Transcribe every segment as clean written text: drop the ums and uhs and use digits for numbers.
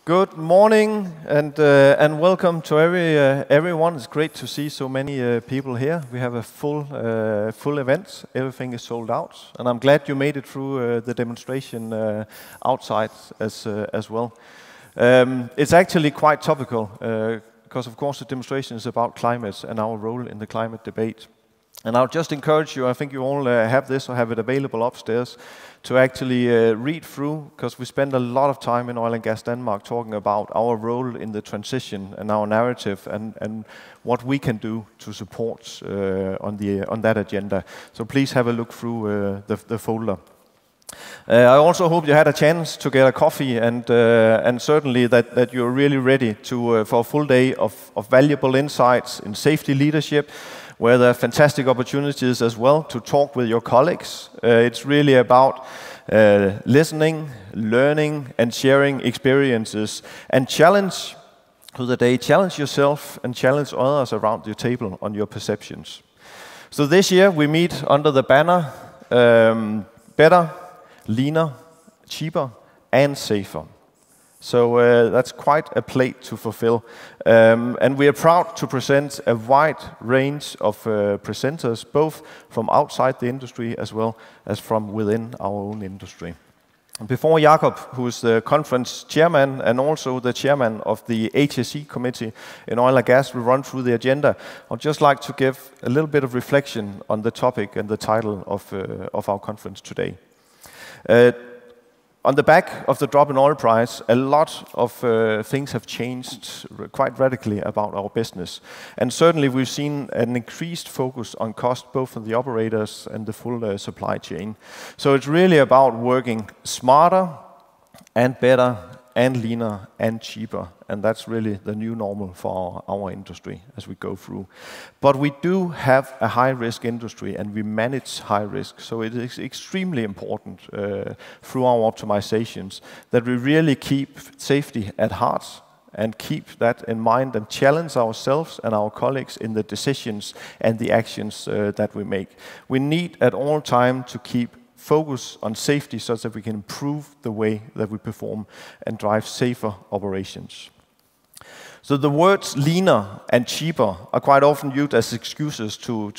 Good morning and welcome to everyone. It's great to see so many people here. We have a full event. Everything is sold out, and I'm glad you made it through the demonstration outside as well. It's actually quite topical because, of course, the demonstration is about climate and our role in the climate debate. And I'll just encourage you, I think you all have this or have it available upstairs, to actually read through, because we spend a lot of time in Oil and Gas Denmark talking about our role in the transition and our narrative and what we can do to support on that agenda. So please have a look through the folder. I also hope you had a chance to get a coffee and certainly that you're really ready for a full day of valuable insights in safety leadership, where there are fantastic opportunities as well to talk with your colleagues. It's really about listening, learning, and sharing experiences, and challenge through the day. Challenge yourself and challenge others around your table on your perceptions. So this year we meet under the banner better, leaner, cheaper, and safer. So that's quite a plate to fulfill. And we are proud to present a wide range of presenters, both from outside the industry as well as from within our own industry. And before Jakob, who is the conference chairman and also the chairman of the HSE committee in oil and gas, will run through the agenda, I'd just like to give a little bit of reflection on the topic and the title of our conference today. On the back of the drop in oil price, a lot of things have changed quite radically about our business. And certainly we've seen an increased focus on cost, both for the operators and the full supply chain. So it's really about working smarter and better and leaner and cheaper. And that's really the new normal for our industry as we go through. But we do have a high-risk industry and we manage high risk. So it is extremely important through our optimizations that we really keep safety at heart and keep that in mind and challenge ourselves and our colleagues in the decisions and the actions that we make. We need at all time to keep focus on safety so that we can improve the way that we perform and drive safer operations. So the words leaner and cheaper are quite often used as excuses for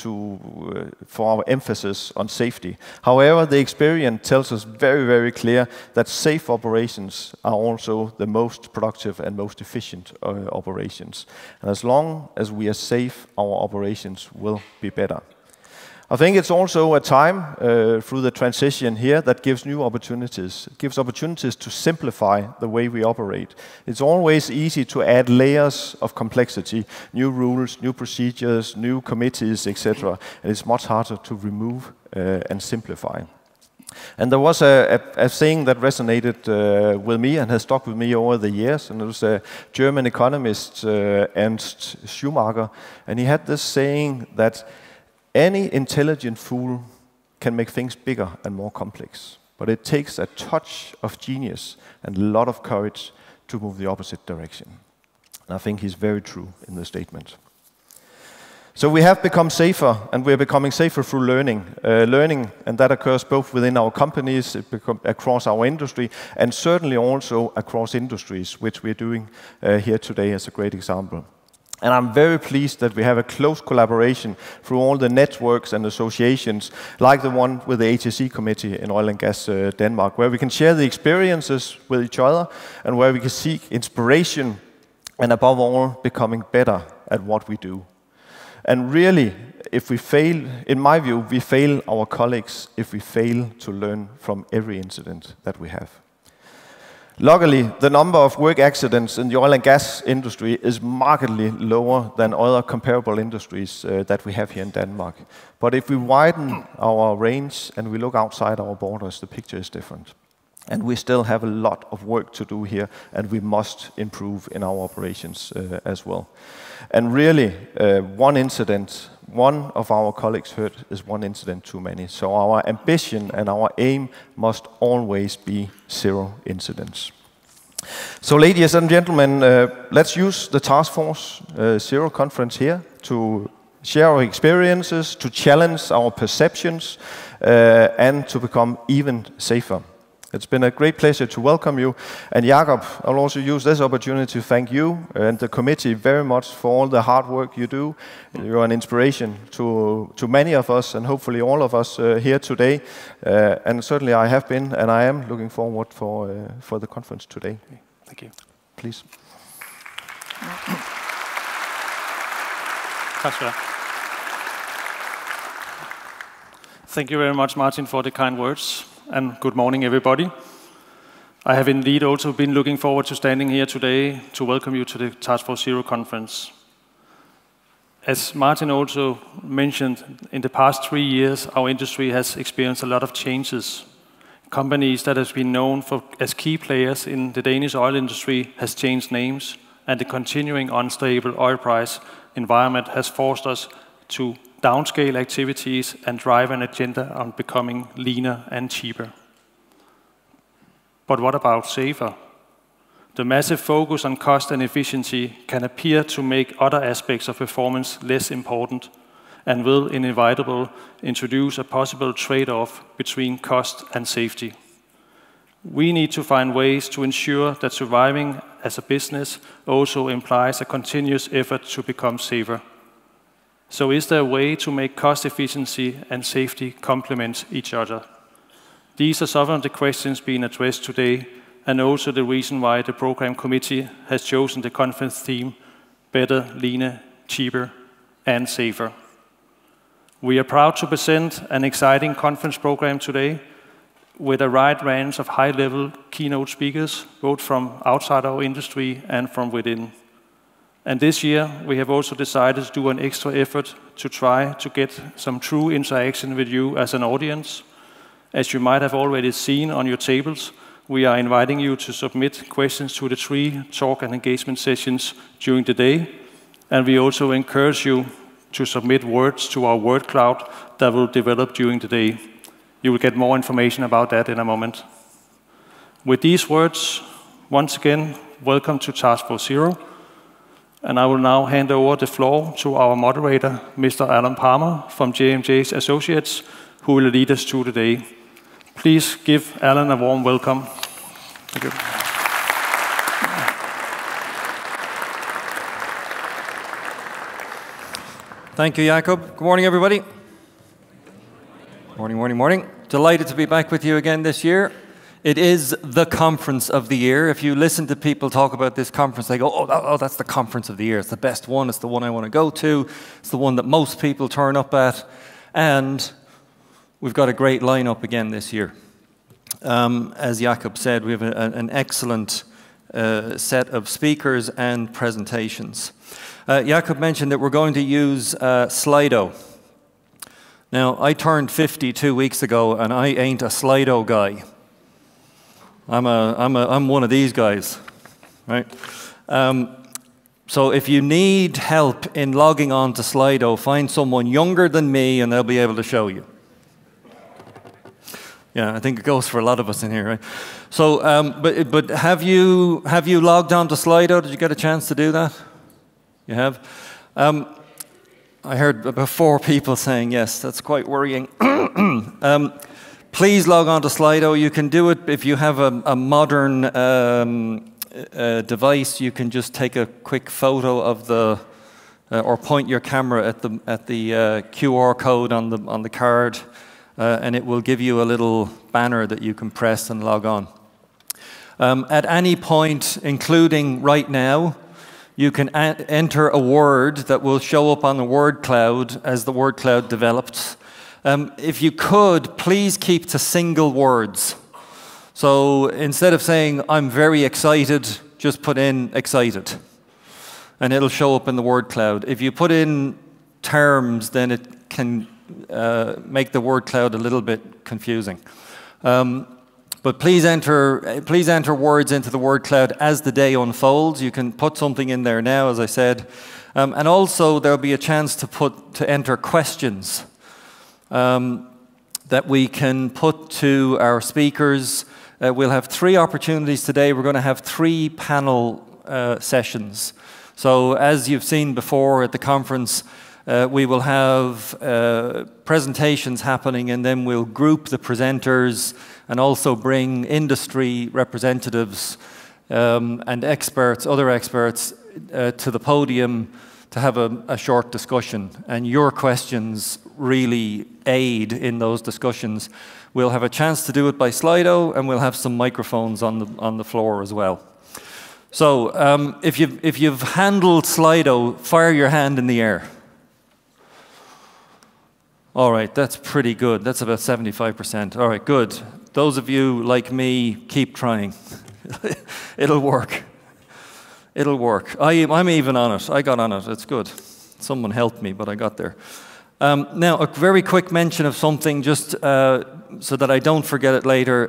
our emphasis on safety. However, the experience tells us very, very clear that safe operations are also the most productive and most efficient operations. And as long as we are safe, our operations will be better. I think it's also a time through the transition here that gives new opportunities. It gives opportunities to simplify the way we operate. It's always easy to add layers of complexity, new rules, new procedures, new committees, etc. And it's much harder to remove and simplify. And there was a saying that resonated with me and has stuck with me over the years, and it was a German economist, Ernst Schumacher, and he had this saying that any intelligent fool can make things bigger and more complex, but it takes a touch of genius and a lot of courage to move the opposite direction. And I think he's very true in the statement. So we have become safer, and we're becoming safer through learning. And that occurs both within our companies, across our industry, and certainly also across industries, which we're doing here today as a great example. And I'm very pleased that we have a close collaboration through all the networks and associations, like the one with the HSE committee in Oil and Gas Denmark, where we can share the experiences with each other and where we can seek inspiration and above all, becoming better at what we do. And really, if we fail, in my view, we fail our colleagues if we fail to learn from every incident that we have. Luckily, the number of work accidents in the oil and gas industry is markedly lower than other comparable industries that we have here in Denmark. But if we widen our range and we look outside our borders, the picture is different. And we still have a lot of work to do here, and we must improve in our operations as well. And really, one of our colleagues hurt is one incident too many. So our ambition and our aim must always be 0 incidents. So ladies and gentlemen, let's use the Task Force Zero conference here to share our experiences, to challenge our perceptions, and to become even safer. It's been a great pleasure to welcome you. And Jakob, I'll also use this opportunity to thank you and the committee very much for all the hard work you do. You're an inspiration to many of us, and hopefully all of us here today. And certainly I have been, and I am looking forward for the conference today. Thank you. Please. Thank you very much, Martin, for the kind words, and good morning, everybody. I have indeed also been looking forward to standing here today to welcome you to the Task Force Zero conference. As Martin also mentioned, in the past 3 years, our industry has experienced a lot of changes. Companies that have been known as key players in the Danish oil industry has changed names, and the continuing unstable oil price environment has forced us to downscale activities and drive an agenda on becoming leaner and cheaper. But what about safer? The massive focus on cost and efficiency can appear to make other aspects of performance less important and will inevitably introduce a possible trade-off between cost and safety. We need to find ways to ensure that surviving as a business also implies a continuous effort to become safer. So is there a way to make cost efficiency and safety complement each other? These are some of the questions being addressed today, and also the reason why the program committee has chosen the conference theme, Better, Leaner, Cheaper, and Safer. We are proud to present an exciting conference program today with a wide range of high-level keynote speakers, both from outside our industry and from within. And this year, we have also decided to do an extra effort to try to get some true interaction with you as an audience. As you might have already seen on your tables, we are inviting you to submit questions to the 3 talk and engagement sessions during the day. And we also encourage you to submit words to our word cloud that will develop during the day. You will get more information about that in a moment. With these words, once again, welcome to Task Force Zero. And I will now hand over the floor to our moderator, Mr. Alan Palmer from J&J Associates, who will lead us through the day. Please give Alan a warm welcome. Thank you. Thank you, Jakob. Good morning, everybody. Morning, morning, morning. Delighted to be back with you again this year. It is the conference of the year. If you listen to people talk about this conference, they go, oh, that's the conference of the year. It's the best one. It's the one I want to go to. It's the one that most people turn up at. And we've got a great lineup again this year. As Jakob said, we have an excellent set of speakers and presentations. Jakob mentioned that we're going to use Slido. Now, I turned 50 2 weeks ago, and I ain't a Slido guy. I'm one of these guys, right? So if you need help in logging on to Slido, find someone younger than me, and they'll be able to show you. Yeah, I think it goes for a lot of us in here, right? So, but have you logged on to Slido? Did you get a chance to do that? You have. I heard about 4 people saying yes. That's quite worrying. Please log on to Slido. You can do it if you have a modern device. You can just take a quick photo of the, or point your camera at the QR code on the card, and it will give you a little banner that you can press and log on. At any point, including right now, you can enter a word that will show up on the word cloud as the word cloud develops. If you could, please keep to single words. So instead of saying, I'm very excited, just put in excited. And it'll show up in the word cloud. If you put in terms, then it can make the word cloud a little bit confusing. But please enter words into the word cloud as the day unfolds. You can put something in there now, as I said. And also, there'll be a chance to enter questions that we can put to our speakers. We'll have 3 opportunities today. We're going to have 3 panel sessions. So as you've seen before at the conference, We will have presentations happening, and then we'll group the presenters and also bring industry representatives and experts, other experts, to the podium to have a short discussion. And your questions really aid in those discussions. We'll have a chance to do it by Slido, and we'll have some microphones on the floor as well. So if you've handled Slido, fire your hand in the air. All right, that's pretty good. That's about 75%. All right, good. Those of you like me, keep trying. It'll work. It'll work. I'm even on it. I got on it. It's good. Someone helped me, but I got there. Now, a very quick mention of something, just so that I don't forget it later.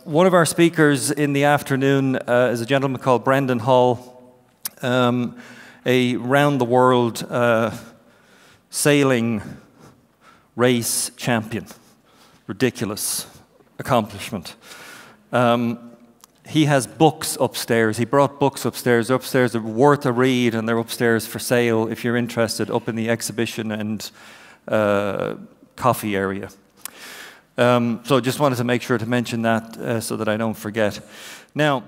One of our speakers in the afternoon is a gentleman called Brendan Hall, a round-the-world sailing race champion. Ridiculous accomplishment. He has books upstairs. He brought books upstairs. They're upstairs, they're worth a read, and they're upstairs for sale if you're interested, up in the exhibition and coffee area. So just wanted to make sure to mention that so that I don't forget. Now,